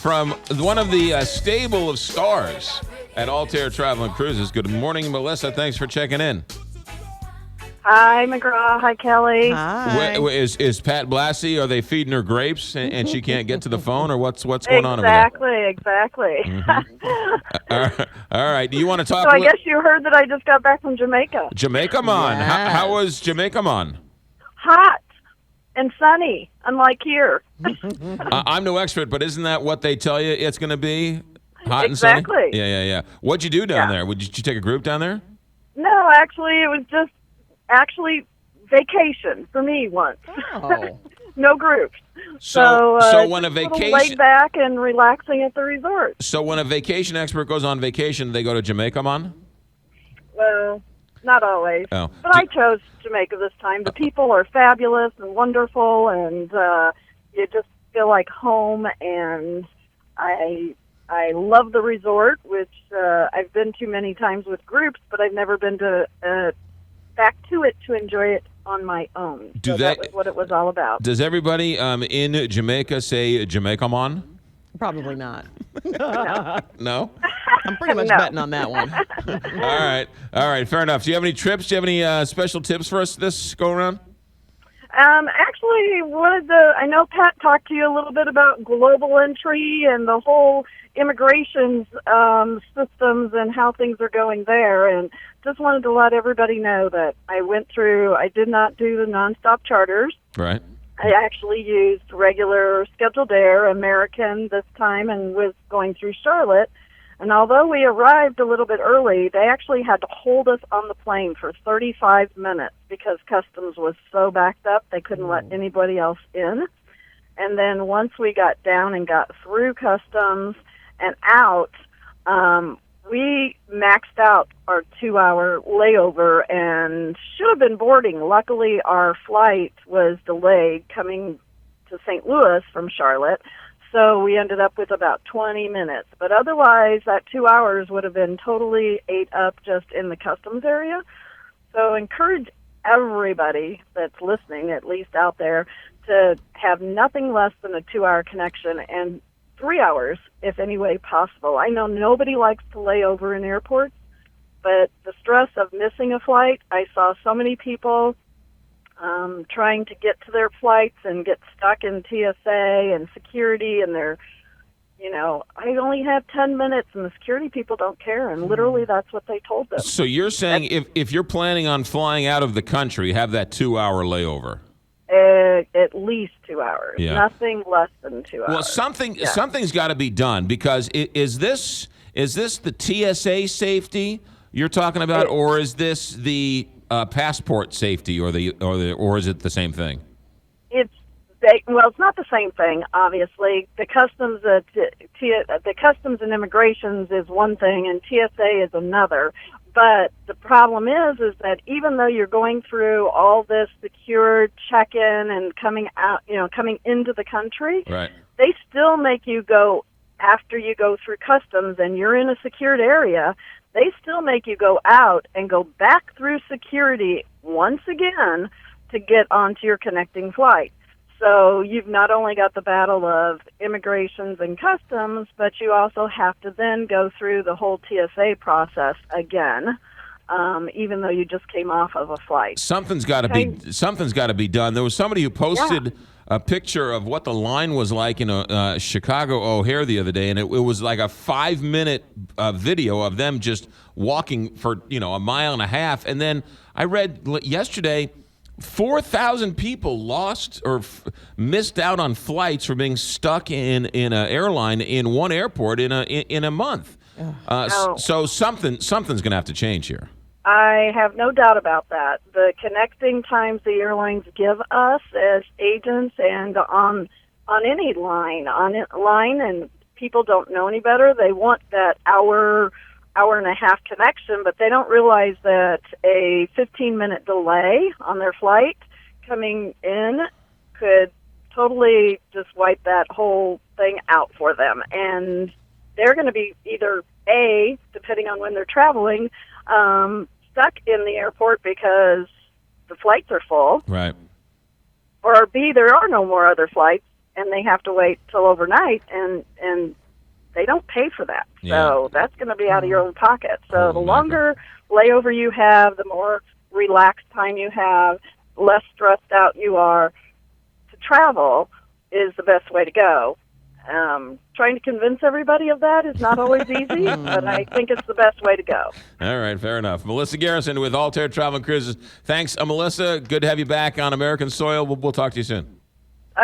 from one of the stable of stars at Altair Travel and Cruises. Good morning, Melissa. Thanks for checking in. Hi, McGraw. Hi, Kelly. Hi. Is Pat Blassie, are they feeding her grapes and she can't get to the phone, or what's going on over there? Exactly. All right. Do you want to talk? So I guess you heard that I just got back from Jamaica. Jamaica Mon. Yes. How was Jamaica Mon? Hot and sunny, unlike here. I'm no expert, but isn't that what they tell you it's going to be? Hot Exactly. and sunny? Yeah. What'd you do down there? Did you take a group down there? No, actually, it was just vacation for me once. Oh. No groups. So when a just vacation, laid back and relaxing at the resort. So when a vacation expert goes on vacation, they go to Jamaica Mon? Well, not always. Oh. But I chose Jamaica this time. The people are fabulous and wonderful, and you just feel like home. And I love the resort, which I've been to many times with groups, but I've never been to back to it to enjoy it on my own. That was what it was all about. Does everybody in Jamaica say Jamaica Mon? Probably not. No? I'm pretty much betting on that one. All right. Fair enough. Do you have any trips? Do you have any special tips for us this go around? Actually, I know Pat talked to you a little bit about global entry and the whole immigration systems and how things are going there, and just wanted to let everybody know that I did not do the nonstop charters. Right. I actually used regular scheduled air, American this time, and was going through Charlotte. And although we arrived a little bit early, they actually had to hold us on the plane for 35 minutes because customs was so backed up they couldn't let anybody else in. And then once we got down and got through customs and out, we maxed out our 2-hour layover and should have been boarding. Luckily, our flight was delayed coming to St. Louis from Charlotte, so we ended up with about 20 minutes. But otherwise, that 2 hours would have been totally ate up just in the customs area. So encourage everybody that's listening, at least out there, to have nothing less than a 2-hour connection and 3 hours, if any way possible. I know nobody likes to lay over in airports, but the stress of missing a flight, I saw so many people trying to get to their flights and get stuck in TSA and security, and I only have 10 minutes, and the security people don't care, and literally that's what they told them. So you're saying if you're planning on flying out of the country, have that 2-hour layover? At least 2 hours. Yeah. Nothing less than 2 hours. Well, something's got to be done, because is this the TSA safety you're talking about, or is this the passport safety, or is it the same thing? It's not the same thing. Obviously, the customs and immigrations is one thing, and TSA is another. But the problem is that even though you're going through all this secure check-in and coming out, coming into the country, right, they still make you go after you go through customs and you're in a secured area. They still make you go out and go back through security once again to get onto your connecting flight. So you've not only got the battle of immigrations and customs, but you also have to then go through the whole TSA process again, even though you just came off of a flight. Something's got to be done. There was somebody who posted a picture of what the line was like in Chicago O'Hare the other day, and it was like a 5-minute video of them just walking for a mile and a half. And then I read yesterday, 4,000 people lost or missed out on flights for being stuck in an airline in one airport in a month. So something's going to have to change here. I have no doubt about that. The connecting times the airlines give us as agents and on any line, and people don't know any better. They want that hour and a half connection, but they don't realize that a 15-minute delay on their flight coming in could totally just wipe that whole thing out for them. And they're going to be either A, depending on when they're traveling, stuck in the airport because the flights are full. Right. Or B, there are no more other flights and they have to wait till overnight, and they don't pay for that. So that's going to be out of your own pocket. So the longer layover you have, the more relaxed time you have, less stressed out you are. To travel is the best way to go. Trying to convince everybody of that is not always easy, but I think it's the best way to go. All right, fair enough. Melissa Garrison with Altair Travel and Cruises. Thanks, Melissa. Good to have you back on American soil. We'll talk to you soon.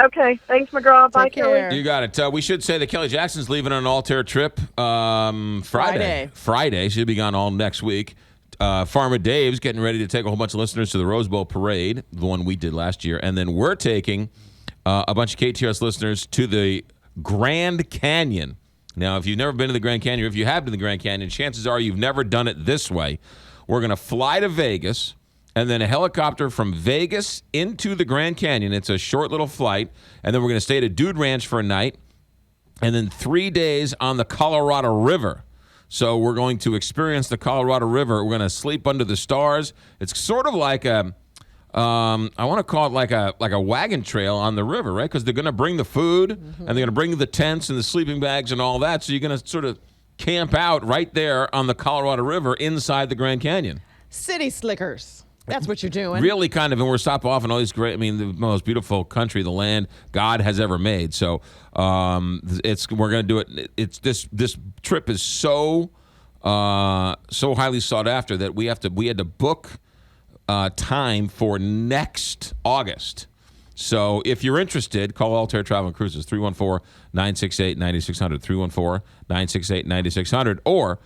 Okay, thanks, McGraw. Bye, Take care. Kelly. You got it. We should say that Kelly Jackson's leaving on an Altair trip Friday. She'll be gone all next week. Farmer Dave's getting ready to take a whole bunch of listeners to the Rose Bowl Parade, the one we did last year. And then we're taking a bunch of KTRS listeners to the Grand Canyon. Now, if you've never been to the Grand Canyon, or if you have been to the Grand Canyon, chances are you've never done it this way. We're going to fly to Vegas, and then a helicopter from Vegas into the Grand Canyon. It's a short little flight, and then we're going to stay at a Dude Ranch for a night, and then 3 days on the Colorado River. So we're going to experience the Colorado River. We're going to sleep under the stars. It's sort of like a, I want to call it like a wagon trail on the river, right? Because they're going to bring the food, and they're going to bring the tents and the sleeping bags and all that. So you're going to sort of camp out right there on the Colorado River inside the Grand Canyon. City slickers. That's what you're doing. Really kind of, and we're stopping off in all these great, I mean, the most beautiful country, the land God has ever made. So we're going to do it. It's this trip is so highly sought after that we had to book time for next August. So if you're interested, call Altair Travel and Cruises, 314-968-9600, 314-968-9600, or